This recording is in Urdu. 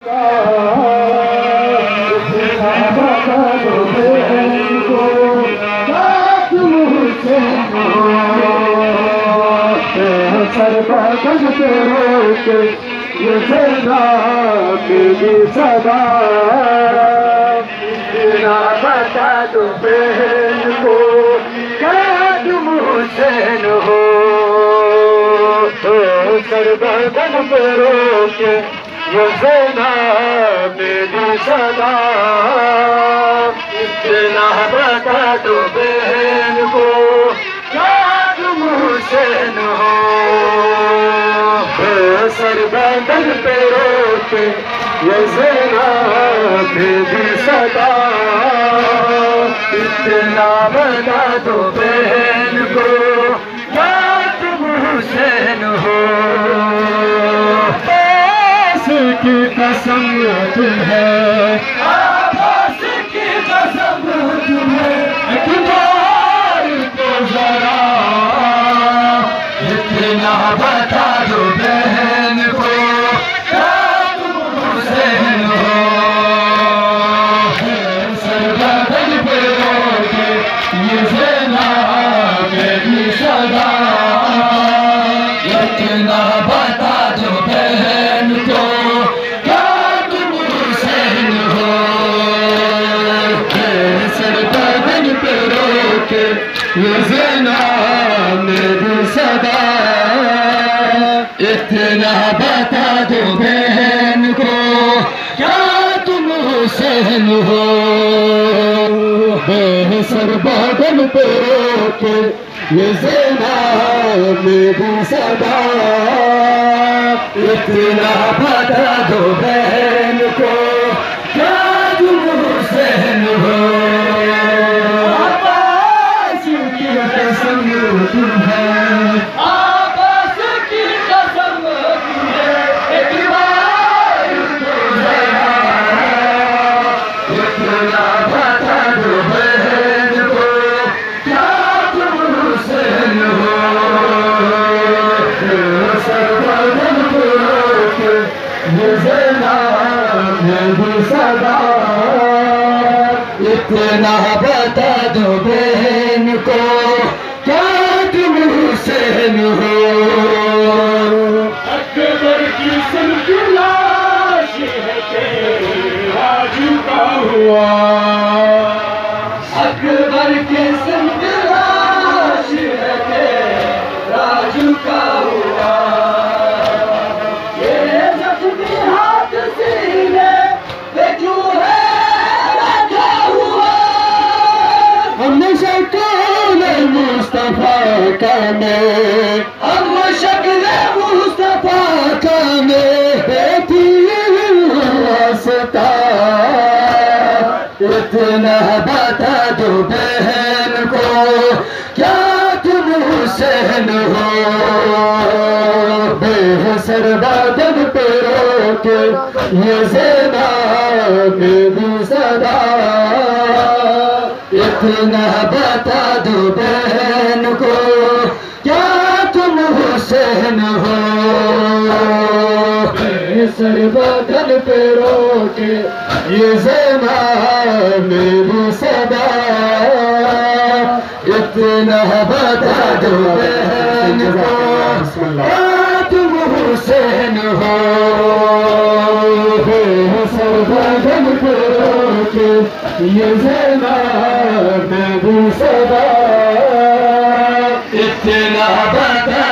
یہ زینب کی صدا نہ بتا دو بہن کو کیا تم حسین ہو سر بدن پہ روکے یہ زینب کی صدا نہ بتا دو بہن کو کیا تم حسین ہو سر بدن پہ روکے یہ زینب کی صدا اتنا بتا دو بہن کو کیا تم حسین ہو عباس کی قسم تمہیں عباس کی قسم تمہیں ایک بار تو ذرا اتنا بتا دو بہن کو کیا تم حسین ہو سر بدن پہ روکے یہ زینب کی صدا اتنا بتا دو بہن کو کیا تم حسین ہو سر بدن پہ روکے یہ زینب کی صدا اتنا بتا دو بہن کو کیا تم حسین ہو سر بدن پہ روکے یہ زینب کی صدا اتنا بتا دو بہن کو کیا تم حسین ہو عباس کی قسم تمہیں عباس کی قسم تمہیں ایک بار تو ذرا اتنا بتا دو بہن کو کیا تم حسین ہو سر بدن پہ روکے یہ زینب کی صدا اتنا بتا دو بہن کو کیا تم حسین ہو اکبر کی سن کی لاش ہے تیرا جھکا ہوا اکبر کی سن کی لاش ہے تیرا جھکا ہوا یہ زخمی ہاتھ سینے پہ کیوں ہے رکھا ہوا ہم شکل مصطفیٰ کا میں ہم شکل مصطفیٰ کا میں بیٹی واسطہ اتنا بتا دو بہن کو کیا تم حسین ہو بے سر بدن پہ روکے یہ زینب کی صدا اتنا بتا دو بہن کو کیا تم حسین ہو سر بدن پہ روکے یہ زینب کی صدا اتنا بتا دو بہن کو کیا تم حسین ہو سر بدن پہ روکے یہ زینب کی صدا اتنا بتا